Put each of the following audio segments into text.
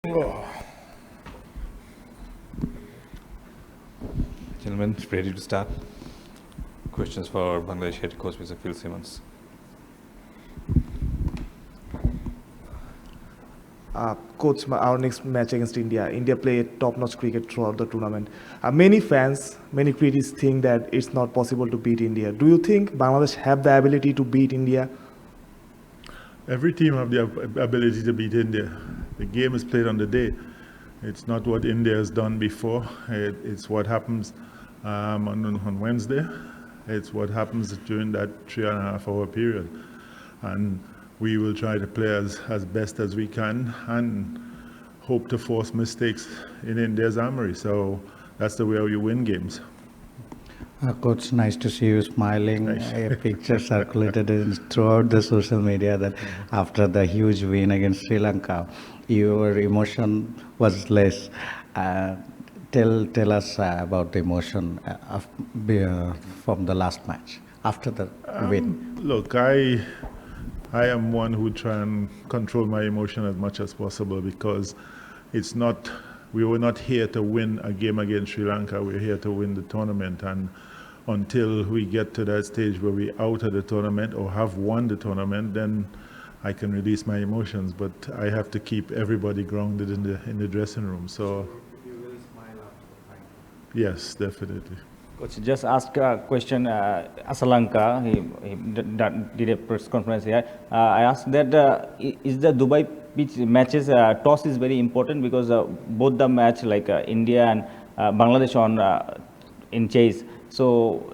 Gentlemen, ready to start? Questions for Bangladesh head coach Mr. Phil Simmons. Coach, our next match against India. India played top-notch cricket throughout the tournament. Many fans, many critics think that it's not possible to beat India. Do you think Bangladesh have the ability to beat India? Every team have the ability to beat India. The game is played on the day. It's not what India has done before. It's what happens on Wednesday. It's what happens during that 3.5 hour period. And we will try to play as best as we can and hope to force mistakes in India's armory. So that's the way you win games. Coach, nice to see you smiling. Nice. A picture circulated throughout the social media that after the huge win against Sri Lanka, your emotion was less. Tell us about the emotion from the last match after the win. Look, I am one who try and control my emotion as much as possible because we were not here to win a game against Sri Lanka. We're here to win the tournament, and until we get to that stage where we're out of the tournament or have won the tournament, then I can release my emotions. But I have to keep everybody grounded in the dressing room. So You will smile after. yes, definitely. Coach, just ask a question. Asalanka, he did a press conference here. I asked that is the Dubai pitch matches toss is very important because both the match like India and Bangladesh on in chase. So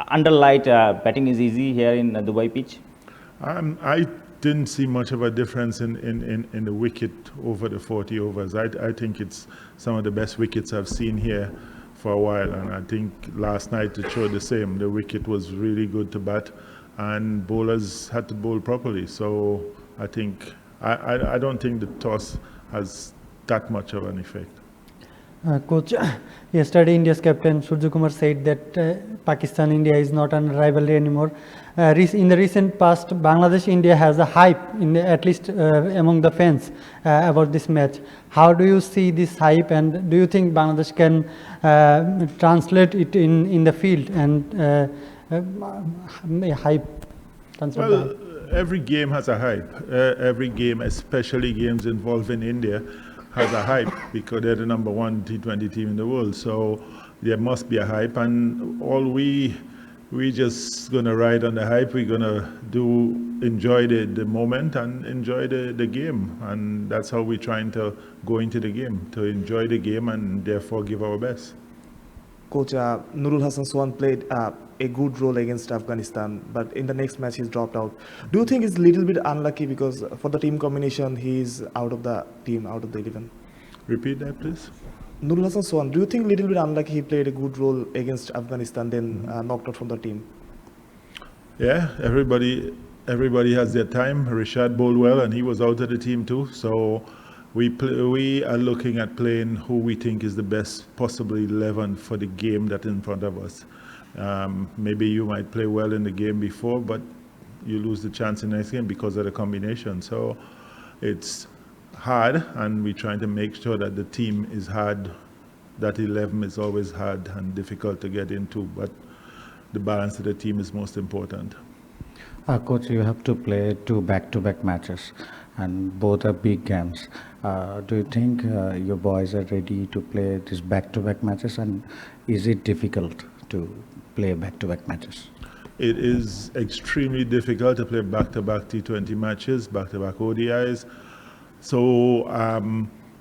under light batting is easy here in Dubai pitch. I didn't see much of a difference in the wicket over the 40 overs. I think it's some of the best wickets I've seen here for a while, and I think last night it showed the same. The wicket was really good to bat, and bowlers had to bowl properly. So I think I don't think the toss has that much of an effect. Coach, yesterday India's captain Surya Kumar said that Pakistan-India is not a rivalry anymore. In the recent past, Bangladesh-India has a hype, at least among the fans, about this match. How do you see this hype, and do you think Bangladesh can translate it in the field and hype? Well, every game has a hype. Every game, especially games involving India, has a hype because they're the #1 T20 team in the world. So there must be a hype, and all we just gonna ride on the hype. We're gonna enjoy the moment and enjoy the game, and that's how we're trying to go into the game, to enjoy the game and therefore give our best. Coach, Nurul Hassan Swan played a good role against Afghanistan, but in the next match he's dropped out. Do you think it's a little bit unlucky because for the team combination he's out of the team, out of the 11? Repeat that, please. Nurul Hassan Swan, do you think a little bit unlucky he played a good role against Afghanistan, then knocked out from the team? Yeah, everybody has their time. Rashad bowled well, and he was out of the team too. So we are looking at playing who we think is the best possible 11 for the game that's in front of us. Maybe you might play well in the game before, but you lose the chance in the next game because of the combination. So it's hard, and we're trying to make sure that the team is hard. That 11 is always hard and difficult to get into, but the balance of the team is most important. Coach, you have to play 2 back-to-back matches, and both are big games. Do you think your boys are ready to play these back-to-back matches, and is it difficult to play back-to-back matches? It is extremely difficult to play back-to-back T20 matches, back-to-back ODIs. So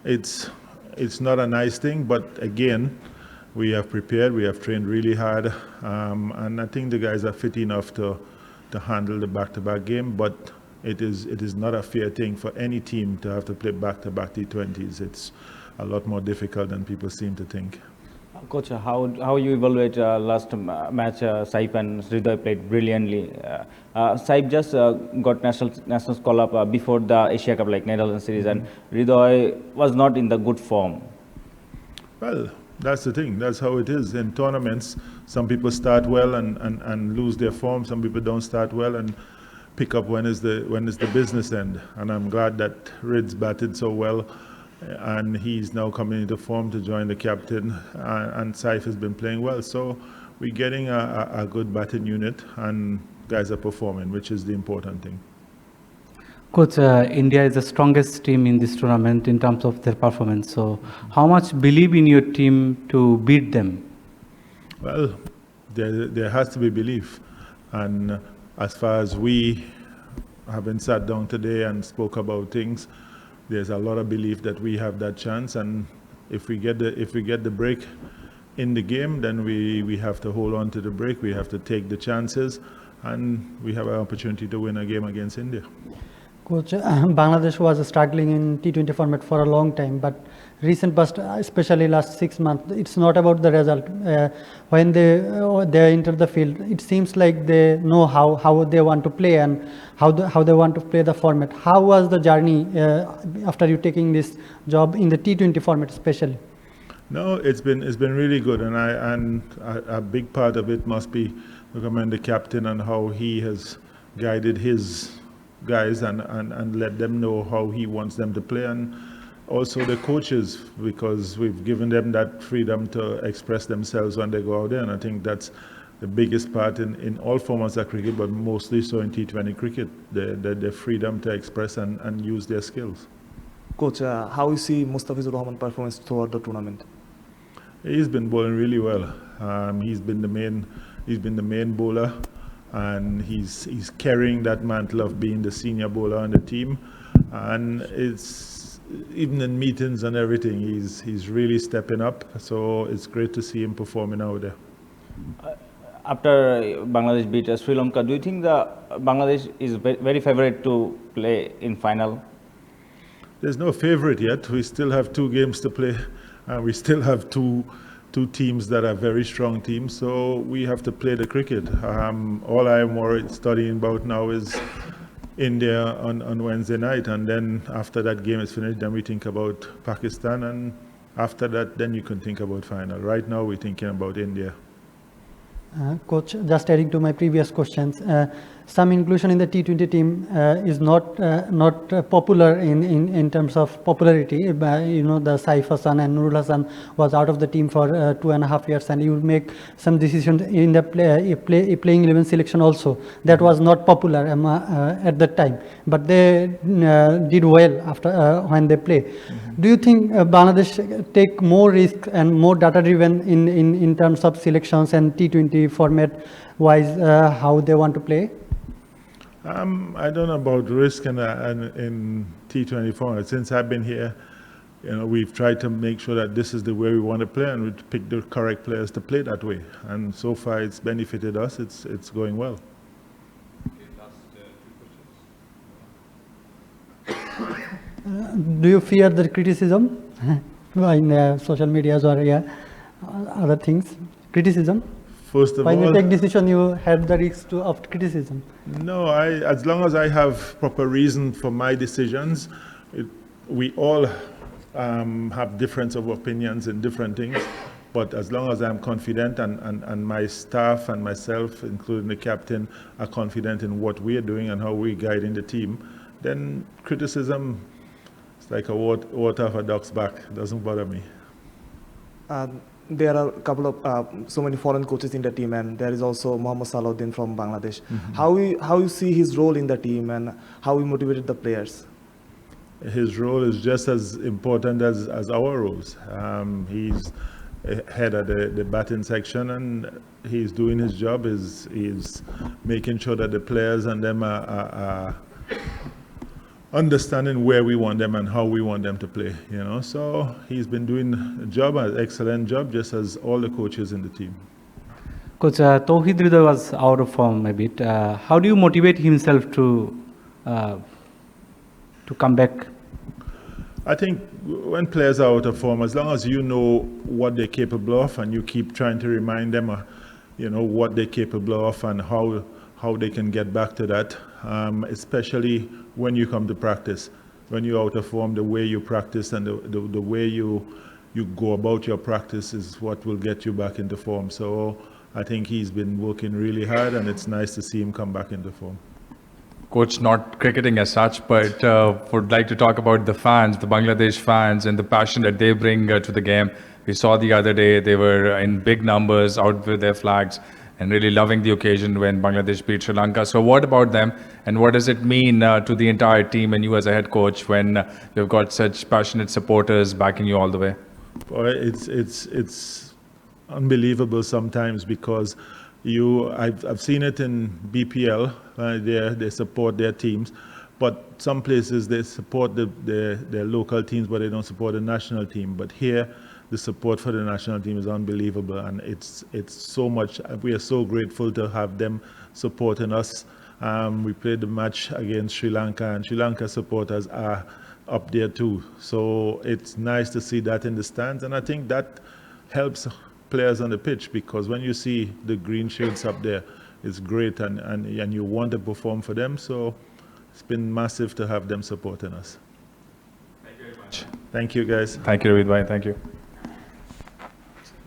it's not a nice thing, but again, we have prepared, we have trained really hard, and I think the guys are fit enough to handle the back-to-back game, but it is not a fair thing for any team to have to play back-to-back T20s. It's a lot more difficult than people seem to think. Coach, how you evaluate last match? Saif and Hridoy played brilliantly. Saif just got national call up before the Asia Cup, like Netherlands series, and Hridoy was not in the good form. Well, that's the thing. That's how it is in tournaments. Some people start well and lose their form. Some people don't start well and pick up when is the business end. And I'm glad that Rid's batted so well and he's now coming into form to join the captain, and Saif has been playing well. So we're getting a good batting unit, and guys are performing, which is the important thing. Coach, India is the strongest team in this tournament in terms of their performance. So how much believe in your team to beat them? Well, there has to be belief. And as far as we having sat down today and spoke about things, there's a lot of belief that we have that chance. And if we get the break in the game, then we have to hold on to the break. We have to take the chances, and we have an opportunity to win a game against India. Coach, Bangladesh was struggling in T20 format for a long time, but recent past, especially last 6 months, it's not about the result. When they enter the field, it seems like they know how they want to play and how they want to play the format. How was the journey after you taking this job in the T20 format, especially? No, it's been really good, and a big part of it must be to commend the captain and how he has guided his guys and let them know how he wants them to play, and also the coaches, because we've given them that freedom to express themselves when they go out there, and I think that's the biggest part in all formats of cricket, but mostly so in T20 cricket, the freedom to express and use their skills. Coach, how you see Mustafizur Rahman's performance throughout the tournament? He's been bowling really well. He's been the main bowler, and he's carrying that mantle of being the senior bowler on the team. And it's even in meetings and everything, he's really stepping up. So it's great to see him performing out there. After Bangladesh beat Sri Lanka, do you think the Bangladesh is very favorite to play in final? There's no favorite yet. We still have 2 games to play. We still have two teams that are very strong teams, so we have to play the cricket. All I'm worried studying about now is India on Wednesday night, and then after that game is finished, then we think about Pakistan, and after that, then you can think about final. Right now, we're thinking about India. Coach, just adding to my previous questions, some inclusion in the T20 team is not popular in terms of popularity. You know, the Saif Hassan and Nurul Hassan was out of the team for 2.5 years, and you would make some decisions in the playing 11 selection also. That was not popular at that time, but they did well after when they play. Do you think Bangladesh take more risk and more data driven in terms of selections and T20 format wise how they want to play? I don't know about risk and in T20 format. Since I've been here, you know, we've tried to make sure that this is the way we want to play, and we pick the correct players to play that way. And so far, it's benefited us. It's going well. Do you fear the criticism in social medias or other things? Criticism? First of when all, you take decision, you had the risk of criticism. No, as long as I have proper reason for my decisions, we all have difference of opinions in different things. But as long as I'm confident and my staff and myself, including the captain, are confident in what we're doing and how we're guiding the team, then criticism is like a water off a duck's back. It doesn't bother me. There are a couple of so many foreign coaches in the team, and there is also Mohammad Salahuddin from Bangladesh. Mm-hmm. How you see his role in the team, and how he motivated the players? His role is just as important as our roles. He's head of the batting section, and he's doing his job. He's making sure that the players and them are understanding where we want them and how we want them to play, you know. So he's been doing a job, an excellent job, just as all the coaches in the team. Coach, Tawhid Rida was out of form a bit. How do you motivate himself to come back? I think when players are out of form, as long as you know what they're capable of and you keep trying to remind them, you know, what they're capable of and how they can get back to that, especially when you come to practice. When you're out of form, the way you practice and the way you go about your practice is what will get you back into form. So I think he's been working really hard, and it's nice to see him come back into form. Coach, not cricketing as such, but would like to talk about the fans, the Bangladesh fans, and the passion that they bring to the game. We saw the other day they were in big numbers out with their flags and really loving the occasion when Bangladesh beat Sri Lanka. So what about them, and what does it mean to the entire team and you as a head coach when you've got such passionate supporters backing you all the way? Boy, it's unbelievable sometimes because I've seen it in BPL. They support their teams, but some places they support their local teams, but they don't support the national team. But here, the support for the national team is unbelievable, and it's so much. We are so grateful to have them supporting us. We played the match against Sri Lanka, and Sri Lanka supporters are up there too. So it's nice to see that in the stands, and I think that helps players on the pitch, because when you see the green shades up there, it's great, and you want to perform for them. So it's been massive to have them supporting us. Thank you very much. Thank you, guys. Thank you, Ravid bhai. Thank you.